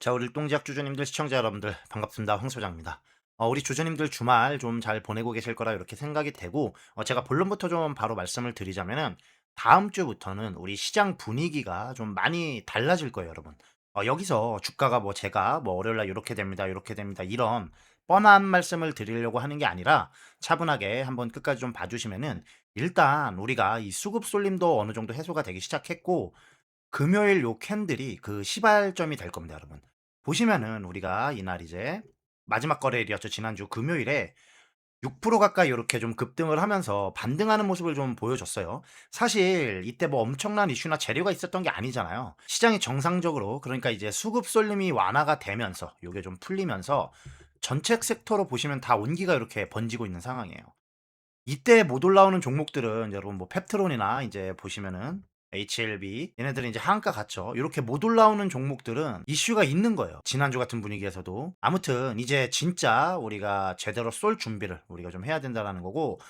자, 우리 일동제약 주주님들, 시청자 여러분들 반갑습니다. 황 소장입니다. 우리 주주님들 주말 좀 잘 보내고 계실 거라 이렇게 생각이 되고, 제가 본론부터 좀 바로 말씀을 드리자면은 다음 주부터는 우리 시장 분위기가 좀 많이 달라질 거예요, 여러분. 여기서 주가가 뭐 제가 뭐 월요일 날 이렇게 됩니다, 이렇게 됩니다, 이런 뻔한 말씀을 드리려고 하는 게 아니라 차분하게 한번 끝까지 좀 봐주시면은, 일단 우리가 이 수급 쏠림도 어느 정도 해소가 되기 시작했고, 금요일 요 캔들이 그 시발점이 될 겁니다, 여러분. 보시면은 우리가 이날 이제 마지막 거래일이었죠. 지난주 금요일에 6% 가까이 이렇게 좀 급등을 하면서 반등하는 모습을 좀 보여줬어요. 사실 이때 뭐 엄청난 이슈나 재료가 있었던 게 아니잖아요. 시장이 정상적으로, 그러니까 이제 수급 쏠림이 완화가 되면서 요게 좀 풀리면서 전체 섹터로 보시면 다 온기가 이렇게 번지고 있는 상황이에요. 이때 못 올라오는 종목들은 여러분 뭐 펩트론이나 이제 보시면은 HLB 얘네들은 이제 하한가 같죠. 이렇게 못 올라오는 종목들은 이슈가 있는 거예요. 지난주 같은 분위기에서도. 아무튼 이제 진짜 우리가 제대로 쏠 준비를 우리가 좀 해야 된다라는 거고,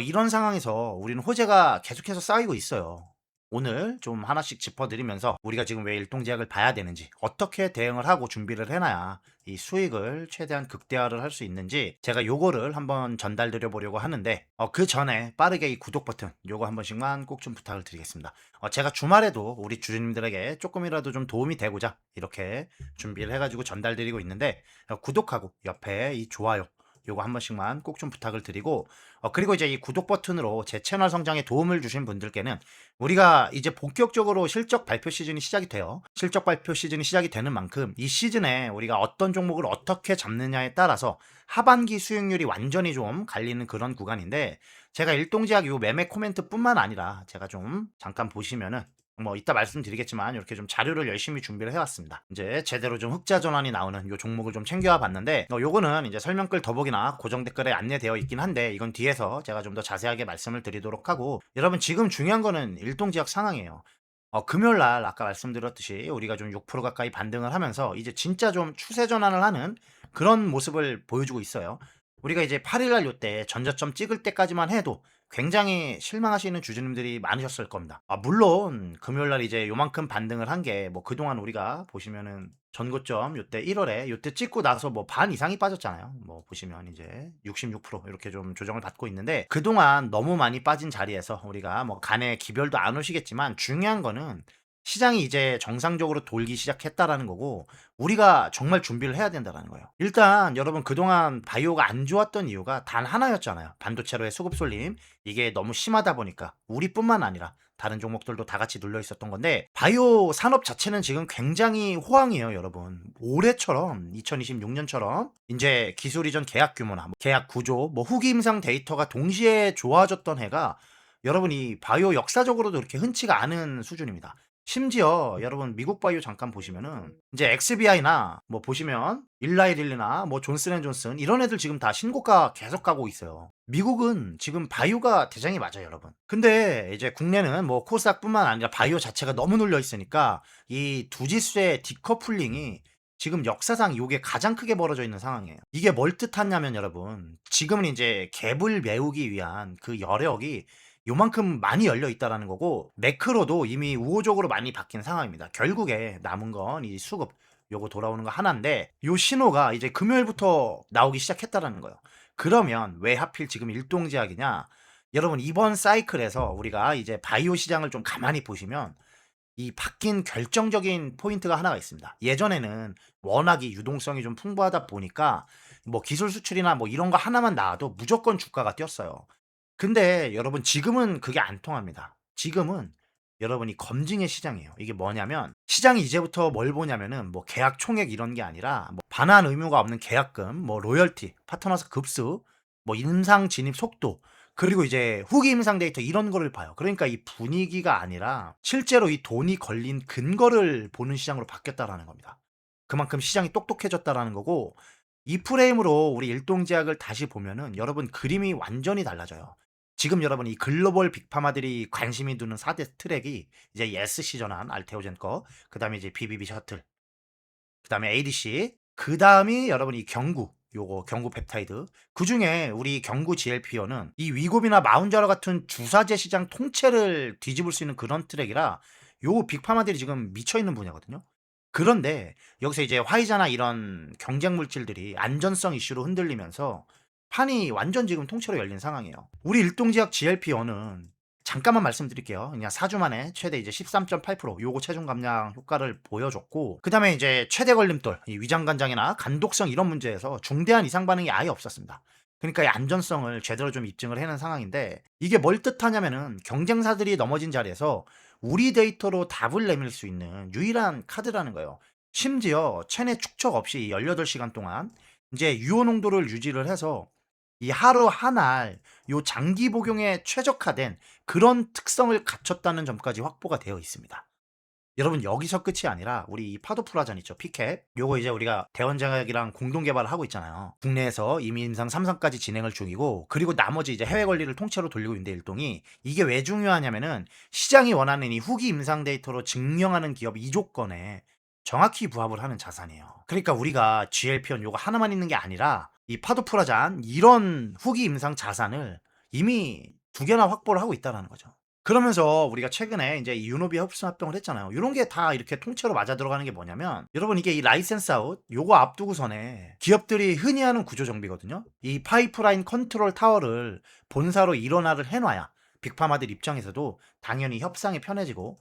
이런 상황에서 우리는 호재가 계속해서 쌓이고 있어요. 오늘 좀 하나씩 짚어드리면서 우리가 지금 왜 일동제약을 봐야 되는지, 어떻게 대응을 하고 준비를 해놔야 이 수익을 최대한 극대화를 할 수 있는지, 제가 요거를 한번 전달드려 보려고 하는데, 그 전에 빠르게 이 구독 버튼 요거 한 번씩만 꼭 좀 부탁을 드리겠습니다. 제가 주말에도 우리 주주님들에게 조금이라도 좀 도움이 되고자 이렇게 준비를 해가지고 전달드리고 있는데, 구독하고 옆에 이 좋아요 요거 한 번씩만 꼭 좀 부탁을 드리고, 그리고 이제 이 구독 버튼으로 제 채널 성장에 도움을 주신 분들께는 우리가 이제 본격적으로 실적 발표 시즌이 시작이 돼요. 실적 발표 시즌이 시작이 되는 만큼 이 시즌에 우리가 어떤 종목을 어떻게 잡느냐에 따라서 하반기 수익률이 완전히 좀 갈리는 그런 구간인데, 제가 일동제약 요 매매 코멘트뿐만 아니라 제가 좀 잠깐 보시면은 뭐 이따 말씀드리겠지만 이렇게 좀 자료를 열심히 준비를 해왔습니다. 이제 제대로 좀 흑자 전환이 나오는 요 종목을 좀 챙겨와 봤는데, 요거는 이제 설명글 더보기나 고정 댓글에 안내되어 있긴 한데 이건 뒤에서 제가 좀 더 자세하게 말씀을 드리도록 하고, 여러분 지금 중요한 거는 일동제약 상황이에요. 금요일 날 아까 말씀드렸듯이 우리가 좀 6% 가까이 반등을 하면서 이제 진짜 좀 추세 전환을 하는 그런 모습을 보여주고 있어요. 우리가 이제 8일 날 요때 전저점 찍을 때까지만 해도 굉장히 실망하시는 주주님들이 많으셨을 겁니다. 물론 금요일 날 이제 요만큼 반등을 한 게 뭐 그동안 우리가 보시면은 전고점 요때 1월에 요때 찍고 나서 뭐 반 이상이 빠졌잖아요. 뭐 보시면 이제 66% 이렇게 좀 조정을 받고 있는데, 그동안 너무 많이 빠진 자리에서 우리가 뭐 간에 기별도 안 오시겠지만 중요한 거는 시장이 이제 정상적으로 돌기 시작했다라는 거고, 우리가 정말 준비를 해야 된다라는 거예요. 일단 여러분 그동안 바이오가 안 좋았던 이유가 단 하나였잖아요. 반도체로의 수급 쏠림. 이게 너무 심하다 보니까 우리뿐만 아니라 다른 종목들도 다 같이 눌려 있었던 건데, 바이오 산업 자체는 지금 굉장히 호황이에요, 여러분. 올해처럼 2026년처럼 이제 기술 이전 계약 규모나 뭐 계약 구조, 뭐 후기 임상 데이터가 동시에 좋아졌던 해가 여러분 이 바이오 역사적으로도 이렇게 흔치가 않은 수준입니다. 심지어 여러분 미국 바이오 잠깐 보시면은 이제 엑스비아이나 뭐 보시면 일라이릴리나 뭐 존슨앤존슨 이런 애들 지금 다 신고가 계속 가고 있어요. 미국은 지금 바이오가 대장이 맞아요, 여러분. 근데 이제 국내는 뭐 코스닥뿐만 아니라 바이오 자체가 너무 눌려 있으니까 이 두 지수의 디커플링이 지금 역사상 요게 가장 크게 벌어져 있는 상황이에요. 이게 뭘 뜻하냐면 여러분, 지금은 이제 갭을 메우기 위한 그 여력이 요만큼 많이 열려 있다라는 거고, 매크로도 이미 우호적으로 많이 바뀐 상황입니다. 결국에 남은 건 이 수급 요거 돌아오는 거 하나인데, 요 신호가 이제 금요일부터 나오기 시작했다라는 거예요. 그러면 왜 하필 지금 일동제약이냐? 여러분 이번 사이클에서 우리가 이제 바이오 시장을 좀 가만히 보시면 이 바뀐 결정적인 포인트가 하나가 있습니다. 예전에는 워낙이 유동성이 좀 풍부하다 보니까 뭐 기술 수출이나 뭐 이런 거 하나만 나와도 무조건 주가가 뛰었어요. 근데 여러분 지금은 그게 안 통합니다. 지금은 여러분이 검증의 시장이에요. 이게 뭐냐면 시장이 이제부터 뭘 보냐면은 뭐 계약 총액 이런 게 아니라 뭐 반환 의무가 없는 계약금, 뭐 로열티, 파트너스 급수, 뭐 임상 진입 속도, 그리고 이제 후기 임상 데이터 이런 거를 봐요. 그러니까 이 분위기가 아니라 실제로 이 돈이 걸린 근거를 보는 시장으로 바뀌었다라는 겁니다. 그만큼 시장이 똑똑해졌다라는 거고, 이 프레임으로 우리 일동제약을 다시 보면은 여러분 그림이 완전히 달라져요. 지금 여러분 이 글로벌 빅파마들이 관심이 두는 4대 트랙이 이제 예스 시전한 알테오젠 거, 그다음에 이제 BBB 셔틀, 그다음에 ADC, 그다음이 여러분 이 경구, 요거 경구 펩타이드. 그중에 우리 경구 GLP-1은 이 위고비나 마운자로 같은 주사제 시장 통째를 뒤집을 수 있는 그런 트랙이라 요 빅파마들이 지금 미쳐 있는 분야거든요. 그런데 여기서 이제 화이자나 이런 경쟁 물질들이 안전성 이슈로 흔들리면서 판이 완전 지금 통째로 열린 상황이에요. 우리 일동제약 GLP-1은 잠깐만 말씀드릴게요. 그냥 4주 만에 최대 이제 13.8% 요거 체중 감량 효과를 보여줬고, 그다음에 이제 최대 걸림돌, 이 위장관장이나 간독성 이런 문제에서 중대한 이상 반응이 아예 없었습니다. 그러니까 이 안전성을 제대로 좀 입증을 해낸 상황인데, 이게 뭘 뜻하냐면은 경쟁사들이 넘어진 자리에서 우리 데이터로 답을 내밀 수 있는 유일한 카드라는 거예요. 심지어 체내 축적 없이 18시간 동안 이제 유효 농도를 유지를 해서 이 하루 한 알 요 장기 복용에 최적화된 그런 특성을 갖췄다는 점까지 확보가 되어 있습니다. 여러분 여기서 끝이 아니라 우리 이 파도프라전 있죠, 피캡. 요거 이제 우리가 대원장학이랑 공동 개발을 하고 있잖아요. 국내에서 이미 임상 3상까지 진행을 중이고, 그리고 나머지 이제 해외 관리를 통째로 돌리고 있는데, 일동이 이게 왜 중요하냐면은 시장이 원하는 이 후기 임상 데이터로 증명하는 기업 이 조건에 정확히 부합을 하는 자산이에요. 그러니까 우리가 GLP-1 요거 하나만 있는 게 아니라 이 파도프라잔 이런 후기 임상 자산을 이미 2개나 확보를 하고 있다는 거죠. 그러면서 우리가 최근에 이제 이 유노비아 흡수 합병을 했잖아요. 이런 게 다 이렇게 통째로 맞아 들어가는 게 뭐냐면, 여러분 이게 이 라이센스 아웃 요거 앞두고선에 기업들이 흔히 하는 구조 정비거든요. 이 파이프라인 컨트롤 타워를 본사로 일원화를 해놔야 빅파마들 입장에서도 당연히 협상이 편해지고,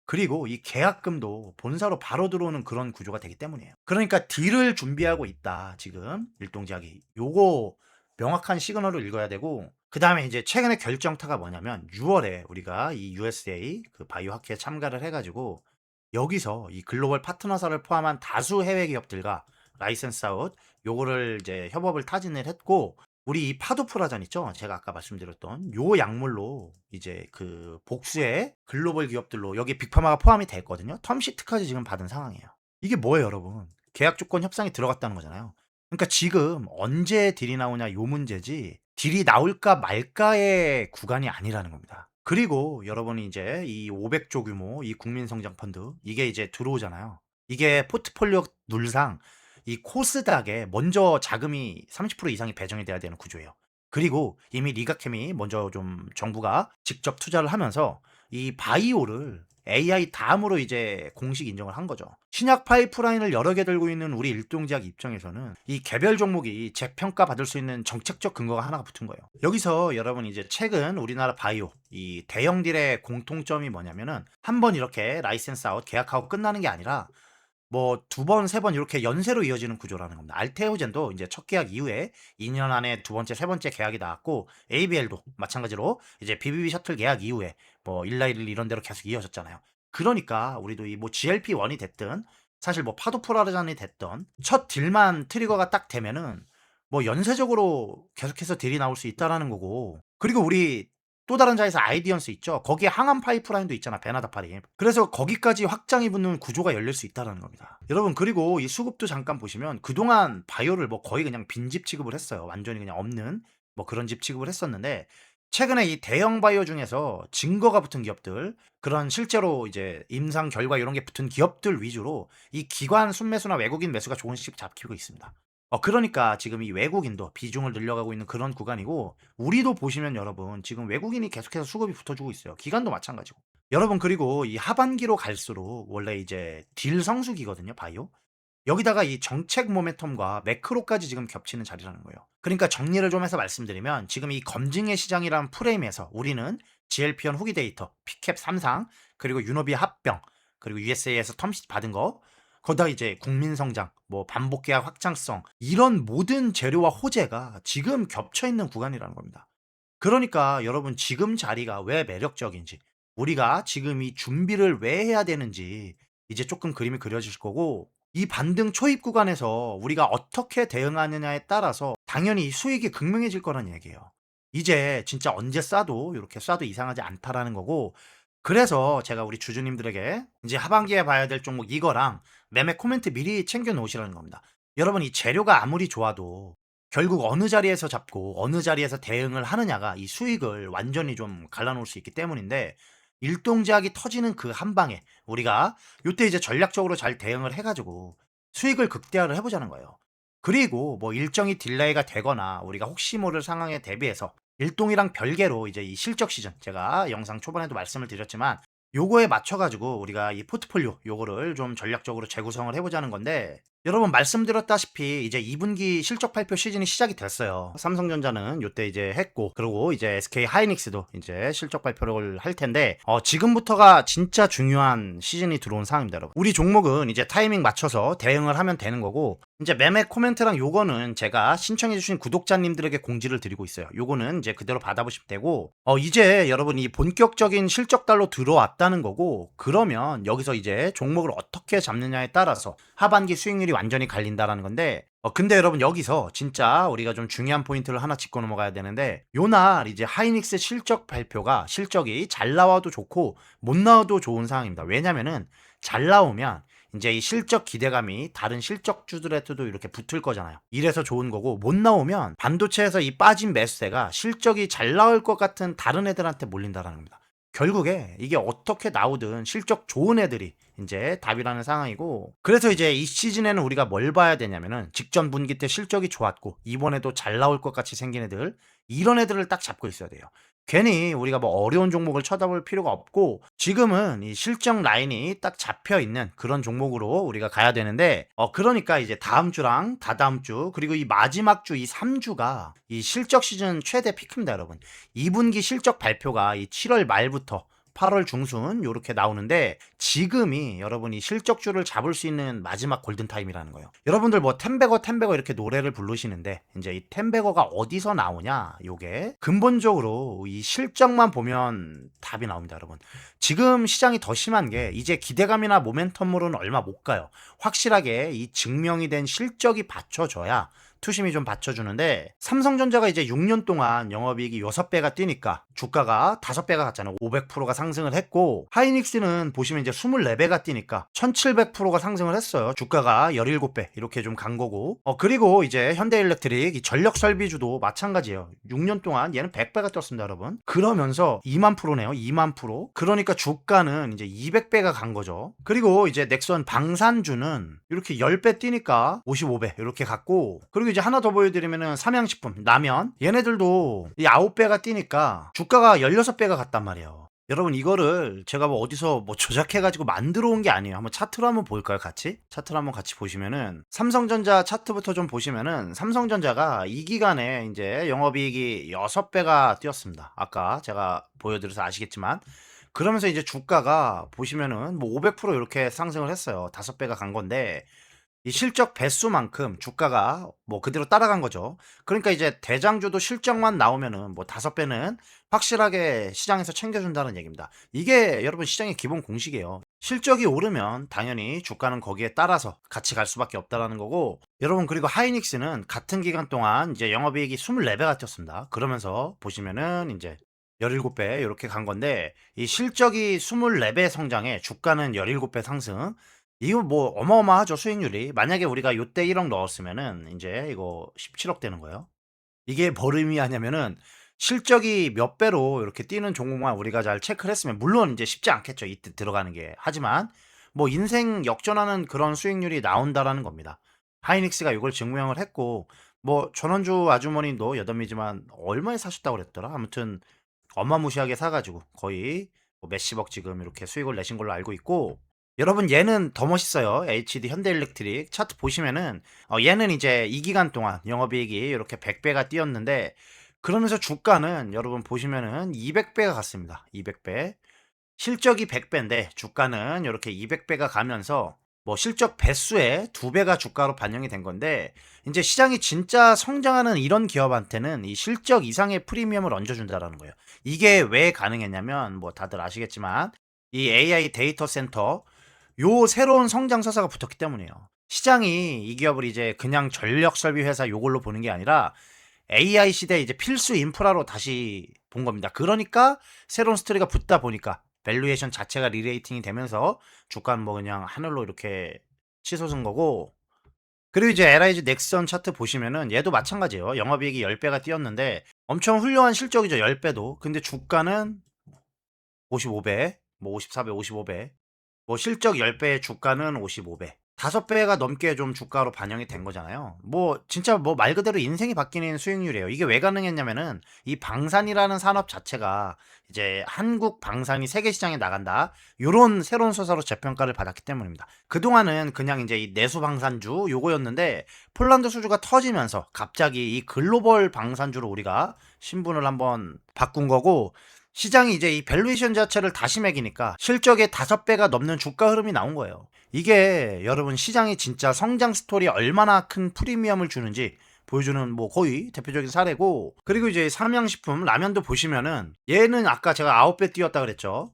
그리고 이 계약금도 본사로 바로 들어오는 그런 구조가 되기 때문이에요. 그러니까 딜을 준비하고 있다 지금 일동작이. 요거 명확한 시그널을 읽어야 되고, 그 다음에 이제 최근에 결정타가 뭐냐면 6월에 우리가 이 USA 그 바이오하키에 참가를 해가지고 여기서 이 글로벌 파트너사를 포함한 다수 해외 기업들과 라이센스 아웃 요거를 이제 협업을 타진을 했고, 우리 이 파도프라잔 있죠? 제가 아까 말씀드렸던 요 약물로 이제 그 복수의 글로벌 기업들로 여기 빅파마가 포함이 됐거든요. 텀시트까지 지금 받은 상황이에요. 이게 뭐예요, 여러분? 계약 조건 협상이 들어갔다는 거잖아요. 그러니까 지금 언제 딜이 나오냐 요 문제지, 딜이 나올까 말까의 구간이 아니라는 겁니다. 그리고 여러분이 이제 이 500조 규모 이 국민성장펀드 이게 이제 들어오잖아요. 이게 포트폴리오 룰상 이 코스닥에 먼저 자금이 30% 이상이 배정이 돼야 되는 구조예요. 그리고 이미 리가캠이 먼저 좀 정부가 직접 투자를 하면서 이 바이오를 AI 다음으로 이제 공식 인정을 한 거죠. 신약 파이프라인을 여러 개 들고 있는 우리 일동제약 입장에서는 이 개별 종목이 재평가 받을 수 있는 정책적 근거가 하나가 붙은 거예요. 여기서 여러분 이제 최근 우리나라 바이오 이 대형 딜의 공통점이 뭐냐면은 한 번 이렇게 라이센스 아웃 계약하고 끝나는 게 아니라 뭐 2번, 3번 이렇게 연쇄로 이어지는 구조라는 겁니다. 알테오젠도 이제 첫 계약 이후에 2년 안에 두 번째, 세 번째 계약이 나왔고, ABL도 마찬가지로 이제 BBB 셔틀 계약 이후에 뭐 일라이를 이런 데로 계속 이어졌잖아요. 그러니까 우리도 이 뭐 GLP-1이 됐든 사실 뭐 파도프라르잔이 됐던 첫 딜만 트리거가 딱 되면은 뭐 연쇄적으로 계속해서 딜이 나올 수 있다라는 거고, 그리고 우리 또 다른 자에서 아이디언스 있죠. 거기에 항암 파이프라인도 있잖아, 베나다파린. 그래서 거기까지 확장이 붙는 구조가 열릴 수 있다는 겁니다. 여러분 그리고 이 수급도 잠깐 보시면 그동안 바이오를 뭐 거의 그냥 빈집 취급을 했어요. 완전히 그냥 없는 뭐 그런 집 취급을 했었는데, 최근에 이 대형 바이오 중에서 증거가 붙은 기업들, 그런 실제로 이제 임상 결과 이런 게 붙은 기업들 위주로 이 기관 순매수나 외국인 매수가 조금씩 잡히고 있습니다. 그러니까 지금 이 외국인도 비중을 늘려가고 있는 그런 구간이고, 우리도 보시면 여러분 지금 외국인이 계속해서 수급이 붙어주고 있어요. 기관도 마찬가지고. 여러분 그리고 이 하반기로 갈수록 원래 이제 딜 성수기거든요, 바이오. 여기다가 이 정책 모멘텀과 매크로까지 지금 겹치는 자리라는 거예요. 그러니까 정리를 좀 해서 말씀드리면, 지금 이 검증의 시장이란 프레임에서 우리는 GLP-1 후기 데이터, 피캡 3상, 그리고 유노비 합병, 그리고 USA에서 텀시 받은 거, 거기다 이제 국민성장, 뭐 반복계약 확장성, 이런 모든 재료와 호재가 지금 겹쳐 있는 구간이라는 겁니다. 그러니까 여러분 지금 자리가 왜 매력적인지, 우리가 지금 이 준비를 왜 해야 되는지 이제 조금 그림이 그려질 거고, 이 반등 초입 구간에서 우리가 어떻게 대응하느냐에 따라서 당연히 수익이 극명해질 거란 얘기예요. 이제 진짜 언제 쏴도 이렇게 쏴도 이상하지 않다라는 거고, 그래서 제가 우리 주주님들에게 이제 하반기에 봐야 될 종목 이거랑 매매 코멘트 미리 챙겨 놓으시라는 겁니다. 여러분 이 재료가 아무리 좋아도 결국 어느 자리에서 잡고 어느 자리에서 대응을 하느냐가 이 수익을 완전히 좀 갈라놓을 수 있기 때문인데, 일동제약이 터지는 그 한 방에 우리가 요때 이제 전략적으로 잘 대응을 해가지고 수익을 극대화를 해보자는 거예요. 그리고 뭐 일정이 딜레이가 되거나 우리가 혹시 모를 상황에 대비해서 일동이랑 별개로 이제 이 실적 시즌, 제가 영상 초반에도 말씀을 드렸지만 요거에 맞춰 가지고 우리가 이 포트폴리오 요거를 좀 전략적으로 재구성을 해 보자는 건데, 여러분 말씀드렸다시피 이제 2 분기 실적 발표 시즌이 시작이 됐어요. 삼성전자는 요때 이제 했고, 그리고 이제 SK 하이닉스도 이제 실적 발표를 할 텐데, 지금부터가 진짜 중요한 시즌이 들어온 상황입니다, 여러분. 우리 종목은 이제 타이밍 맞춰서 대응을 하면 되는 거고, 이제 매매 코멘트랑 요거는 제가 신청해주신 구독자님들에게 공지를 드리고 있어요. 요거는 이제 그대로 받아보시면 되고, 이제 여러분 이 본격적인 실적 달로 들어왔다는 거고, 그러면 여기서 이제 종목을 어떻게 잡느냐에 따라서 하반기 수익률이 완전히 갈린다라는 건데, 근데 여러분 여기서 진짜 우리가 좀 중요한 포인트를 하나 짚고 넘어가야 되는데, 요날 이제 하이닉스 실적 발표가 실적이 잘 나와도 좋고 못 나와도 좋은 상황입니다. 왜냐면은 잘 나오면 이제 이 실적 기대감이 다른 실적주들한테도 이렇게 붙을 거잖아요. 이래서 좋은 거고, 못 나오면 반도체에서 이 빠진 매수세가 실적이 잘 나올 것 같은 다른 애들한테 몰린다라는 겁니다. 결국에 이게 어떻게 나오든 실적 좋은 애들이 이제 답이라는 상황이고, 그래서 이제 이 시즌에는 우리가 뭘 봐야 되냐면은 직전 분기 때 실적이 좋았고 이번에도 잘 나올 것 같이 생긴 애들, 이런 애들을 딱 잡고 있어야 돼요. 괜히 우리가 뭐 어려운 종목을 쳐다볼 필요가 없고, 지금은 이 실적 라인이 딱 잡혀 있는 그런 종목으로 우리가 가야 되는데, 그러니까 이제 다음 주랑 다다음 주 그리고 이 마지막 주 이 3주가 이 실적 시즌 최대 피크입니다, 여러분. 2분기 실적 발표가 이 7월 말부터 8월 중순 요렇게 나오는데, 지금이 여러분이 실적주를 잡을 수 있는 마지막 골든타임이라는 거예요. 여러분들 뭐 템베거 이렇게 노래를 부르시는데, 이제 이 템베거가 어디서 나오냐, 요게 근본적으로 이 실적만 보면 답이 나옵니다, 여러분. 지금 시장이 더 심한 게 이제 기대감이나 모멘텀으로는 얼마 못 가요. 확실하게 이 증명이 된 실적이 받쳐줘야 투심이 좀 받쳐주는데, 삼성전자가 이제 6년 동안 영업이익이 6배가 뛰니까 주가가 5배가 갔잖아요. 500%가 상승을 했고, 하이닉스는 보시면 이제 24배가 뛰니까 1700%가 상승을 했어요. 주가가 17배 이렇게 좀 간 거고, 그리고 이제 현대일렉트릭 이 전력 설비주도 마찬가지예요. 6년 동안 얘는 100배가 뛰었습니다, 여러분. 그러면서 2만 프로네요. 2만 프로. 그러니까 주가는 이제 200배가 간 거죠. 그리고 이제 넥선 방산주는 이렇게 10배 뛰니까 55배 이렇게 갔고, 그리고 이제 하나 더 보여드리면은 삼양식품, 라면, 얘네들도 이 9배가 뛰니까 주가가 16배가 갔단 말이에요. 여러분 이거를 제가 뭐 어디서 뭐 조작해가지고 만들어 온 게 아니에요. 한번 차트로 한번 볼까요, 같이? 차트로 한번 같이 보시면은, 삼성전자 차트부터 좀 보시면은, 삼성전자가 이 기간에 이제 영업이익이 6배가 뛰었습니다. 아까 제가 보여드려서 아시겠지만, 그러면서 이제 주가가 보시면은 뭐 500% 이렇게 상승을 했어요. 5배가 간 건데, 이 실적 배수만큼 주가가 뭐 그대로 따라간 거죠. 그러니까 이제 대장주도 실적만 나오면은 뭐 5배는 확실하게 시장에서 챙겨준다는 얘기입니다. 이게 여러분 시장의 기본 공식이에요. 실적이 오르면 당연히 주가는 거기에 따라서 같이 갈 수밖에 없다라는 거고, 여러분 그리고 하이닉스는 같은 기간 동안 이제 영업이익이 24배가 뛰었습니다. 그러면서 보시면은 이제 17배 이렇게 간 건데, 이 실적이 24배 성장에 주가는 17배 상승, 이거 뭐 어마어마하죠, 수익률이. 만약에 우리가 요때 1억 넣었으면은 이제 이거 17억 되는 거예요. 이게 뭘 의미하냐면은, 실적이 몇 배로 이렇게 뛰는 종목만 우리가 잘 체크를 했으면, 물론 이제 쉽지 않겠죠, 이때 들어가는 게. 하지만 뭐 인생 역전하는 그런 수익률이 나온다라는 겁니다. 하이닉스가 이걸 증명을 했고, 뭐 전원주 아주머님도 여담이지만 얼마에 사셨다고 그랬더라. 아무튼 어마무시하게 사가지고 거의 뭐 몇십억 지금 이렇게 수익을 내신 걸로 알고 있고, 여러분 얘는 더 멋있어요. HD 현대일렉트릭 차트 보시면은, 얘는 이제 이 기간 동안 영업이익이 이렇게 100배가 뛰었는데, 그러면서 주가는 여러분 보시면은 200배가 갔습니다. 200배. 실적이 100배인데 주가는 이렇게 200배가 가면서 뭐 실적 배수의 2배가 주가로 반영이 된 건데, 이제 시장이 진짜 성장하는 이런 기업한테는 이 실적 이상의 프리미엄을 얹어준다라는 거예요. 이게 왜 가능했냐면 뭐 다들 아시겠지만, 이 AI 데이터 센터 요 새로운 성장 서사가 붙었기 때문이에요. 시장이 이 기업을 이제 그냥 전력 설비 회사 요걸로 보는 게 아니라 AI 시대 이제 필수 인프라로 다시 본 겁니다. 그러니까 새로운 스토리가 붙다 보니까 밸류에이션 자체가 리레이팅이 되면서 주가는 뭐 그냥 하늘로 이렇게 치솟은 거고, 그리고 이제 LIG 넥선 차트 보시면은 얘도 마찬가지예요. 영업이익이 10배가 뛰었는데 엄청 훌륭한 실적이죠. 10배도. 근데 주가는 55배, 뭐 54배, 55배. 뭐 실적 10배에 주가는 55배. 5배가 넘게 좀 주가로 반영이 된 거잖아요. 뭐 진짜 뭐 말 그대로 인생이 바뀌는 수익률이에요. 이게 왜 가능했냐면은 이 방산이라는 산업 자체가 이제 "한국 방산이 세계 시장에 나간다." 요런 새로운 서사로 재평가를 받았기 때문입니다. 그동안은 그냥 인제 이 내수 방산주 요거였는데 폴란드 수주가 터지면서 갑자기 이 글로벌 방산주로 우리가 신분을 한번 바꾼 거고, 시장이 이제 이 밸류에이션 자체를 다시 매기니까 실적의 5배가 넘는 주가 흐름이 나온 거예요. 이게 여러분 시장이 진짜 성장 스토리에 얼마나 큰 프리미엄을 주는지 보여주는 뭐 거의 대표적인 사례고, 그리고 이제 삼양식품 라면도 보시면은 얘는 아까 제가 9배 뛰었다 그랬죠.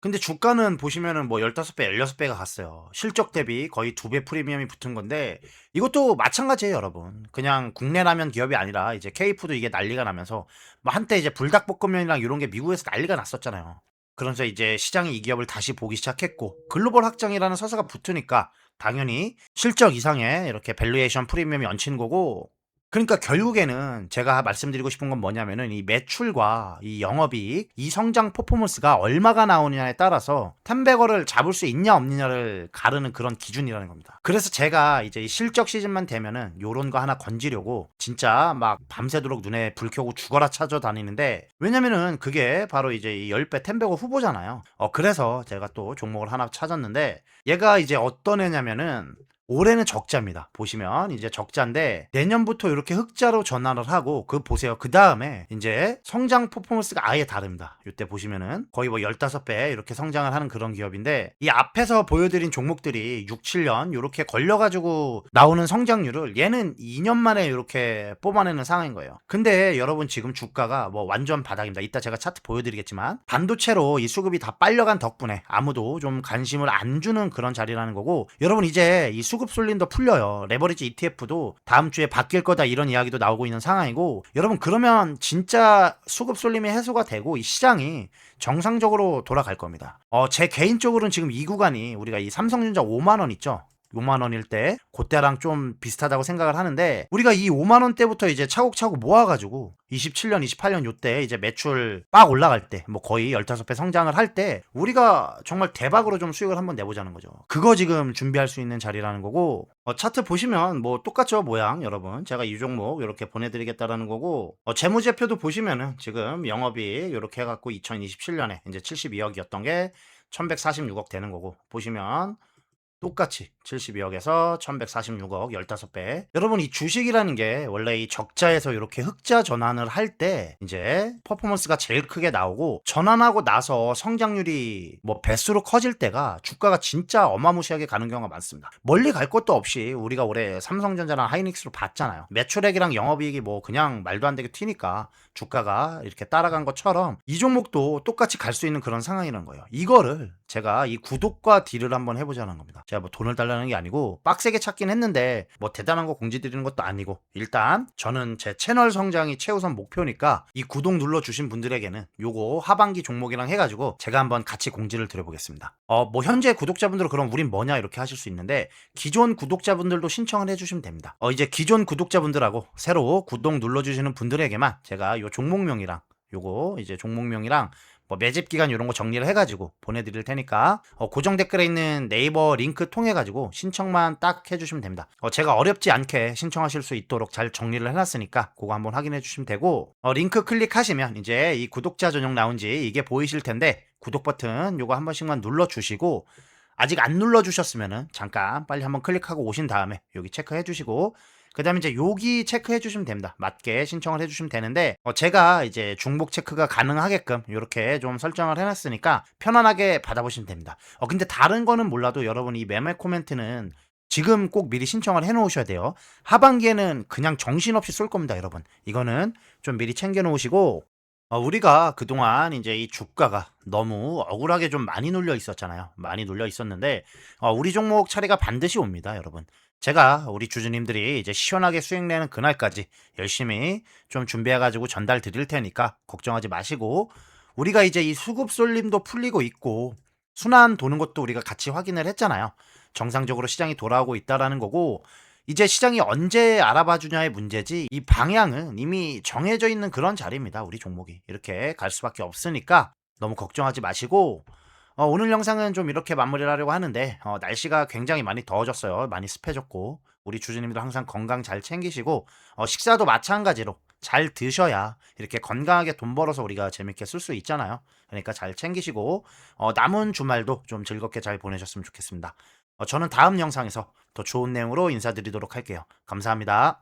근데 주가는 보시면은 뭐 15배, 16배가 갔어요. 실적 대비 거의 2배 프리미엄이 붙은 건데, 이것도 마찬가지예요, 여러분. 그냥 국내 라면 기업이 아니라 이제 K푸드 이게 난리가 나면서 뭐 한때 이제 불닭볶음면이랑 이런 게 미국에서 난리가 났었잖아요. 그러면서 이제 시장이 이 기업을 다시 보기 시작했고, 글로벌 확장이라는 서사가 붙으니까 당연히 실적 이상의 이렇게 밸류에이션 프리미엄이 얹힌 거고, 그러니까 결국에는 제가 말씀드리고 싶은 건 뭐냐면은 이 매출과 이 영업이익, 이 성장 퍼포먼스가 얼마가 나오느냐에 따라서 텐베거를 잡을 수 있냐 없느냐를 가르는 그런 기준이라는 겁니다. 그래서 제가 이제 이 실적 시즌만 되면은 요런 거 하나 건지려고 진짜 막 밤새도록 눈에 불 켜고 죽어라 찾아다니는데, 왜냐면은 그게 바로 이제 이 10배 텐베거 후보잖아요. 그래서 제가 또 종목을 하나 찾았는데, 얘가 이제 어떤 애냐면은 올해는 적자입니다. 보시면 이제 적자인데 내년부터 이렇게 흑자로 전환을 하고, 그 보세요. 그 다음에 이제 성장 퍼포먼스가 아예 다릅니다. 이때 보시면은 거의 뭐 15배 이렇게 성장을 하는 그런 기업인데, 이 앞에서 보여드린 종목들이 6, 7년 이렇게 걸려가지고 나오는 성장률을 얘는 2년 만에 이렇게 뽑아내는 상황인 거예요. 근데 여러분 지금 주가가 뭐 완전 바닥입니다. 이따 제가 차트 보여드리겠지만 반도체로 이 수급이 다 빨려간 덕분에 아무도 좀 관심을 안 주는 그런 자리라는 거고, 여러분 이제 이 수급 쏠림도 풀려요. 레버리지 ETF도 다음 주에 바뀔 거다 이런 이야기도 나오고 있는 상황이고, 여러분 그러면 진짜 수급 쏠림이 해소가 되고 이 시장이 정상적으로 돌아갈 겁니다. 제 개인적으로는 지금 이 구간이 우리가 이 삼성전자 5만 원 있죠. 5만 원일 때 그때랑 좀 비슷하다고 생각을 하는데, 우리가 이 5만 원대부터 이제 차곡차곡 모아가지고 27년, 28년 요때 이제 매출 빡 올라갈 때 뭐 거의 15배 성장을 할 때 우리가 정말 대박으로 좀 수익을 한번 내보자는 거죠. 그거 지금 준비할 수 있는 자리라는 거고, 차트 보시면 뭐 똑같죠, 모양. 여러분 제가 이 종목 이렇게 보내드리겠다라는 거고, 재무제표도 보시면은 지금 영업이익 이렇게 해갖고 2027년에 이제 72억이었던 게 1146억 되는 거고, 보시면 똑같이 72억에서 1146억 15배. 여러분 이 주식이라는 게 원래 이 적자에서 이렇게 흑자 전환을 할 때 이제 퍼포먼스가 제일 크게 나오고, 전환하고 나서 성장률이 뭐 배수로 커질 때가 주가가 진짜 어마무시하게 가는 경우가 많습니다. 멀리 갈 것도 없이 우리가 올해 삼성전자랑 하이닉스로 봤잖아요. 매출액이랑 영업이익이 뭐 그냥 말도 안 되게 튀니까 주가가 이렇게 따라간 것처럼 이 종목도 똑같이 갈 수 있는 그런 상황이라는 거예요. 이거를 제가 이 구독과 딜을 한번 해보자는 겁니다. 제가 뭐 돈을 달라는 게 아니고 빡세게 찾긴 했는데 뭐 대단한 거 공지 드리는 것도 아니고, 일단 저는 제 채널 성장이 최우선 목표니까 이 구독 눌러주신 분들에게는 요거 하반기 종목이랑 해가지고 제가 한번 같이 공지를 드려보겠습니다. 뭐 현재 구독자분들은 그럼 우린 뭐냐 이렇게 하실 수 있는데, 기존 구독자분들도 신청을 해주시면 됩니다. 이제 기존 구독자분들하고 새로 구독 눌러주시는 분들에게만 제가 요 종목명이랑 요거 이제 종목명이랑 뭐 매집 기간 이런 거 정리를 해가지고 보내드릴 테니까 고정 댓글에 있는 네이버 링크 통해 가지고 신청만 딱 해주시면 됩니다. 제가 어렵지 않게 신청하실 수 있도록 잘 정리를 해놨으니까 그거 한번 확인해 주시면 되고, 링크 클릭하시면 이제 이 구독자 전용 라운지 이게 보이실 텐데, 구독 버튼 요거 한 번씩만 눌러주시고, 아직 안 눌러주셨으면은 잠깐 빨리 한번 클릭하고 오신 다음에 여기 체크해 주시고, 그 다음에 이제 여기 체크해 주시면 됩니다. 맞게 신청을 해 주시면 되는데, 제가 이제 중복 체크가 가능하게끔 이렇게 좀 설정을 해놨으니까 편안하게 받아보시면 됩니다. 근데 다른 거는 몰라도 여러분 이 매매 코멘트는 지금 꼭 미리 신청을 해 놓으셔야 돼요. 하반기에는 그냥 정신없이 쏠 겁니다, 여러분. 이거는 좀 미리 챙겨 놓으시고, 우리가 그동안 이제 이 주가가 너무 억울하게 좀 많이 눌려 있었잖아요. 많이 눌려 있었는데, 우리 종목 차례가 반드시 옵니다, 여러분. 제가 우리 주주님들이 이제 시원하게 수익 내는 그날까지 열심히 좀 준비해가지고 전달 드릴 테니까 걱정하지 마시고, 우리가 이제 이 수급 쏠림도 풀리고 있고, 순환 도는 것도 우리가 같이 확인을 했잖아요. 정상적으로 시장이 돌아오고 있다라는 거고, 이제 시장이 언제 알아봐 주냐의 문제지, 이 방향은 이미 정해져 있는 그런 자리입니다. 우리 종목이 이렇게 갈 수밖에 없으니까 너무 걱정하지 마시고, 오늘 영상은 좀 이렇게 마무리를 하려고 하는데 날씨가 굉장히 많이 더워졌어요. 많이 습해졌고 우리 주주님들 항상 건강 잘 챙기시고 식사도 마찬가지로 잘 드셔야 이렇게 건강하게 돈 벌어서 우리가 재밌게 쓸 수 있잖아요. 그러니까 잘 챙기시고 남은 주말도 좀 즐겁게 잘 보내셨으면 좋겠습니다. 저는 다음 영상에서 더 좋은 내용으로 인사드리도록 할게요. 감사합니다.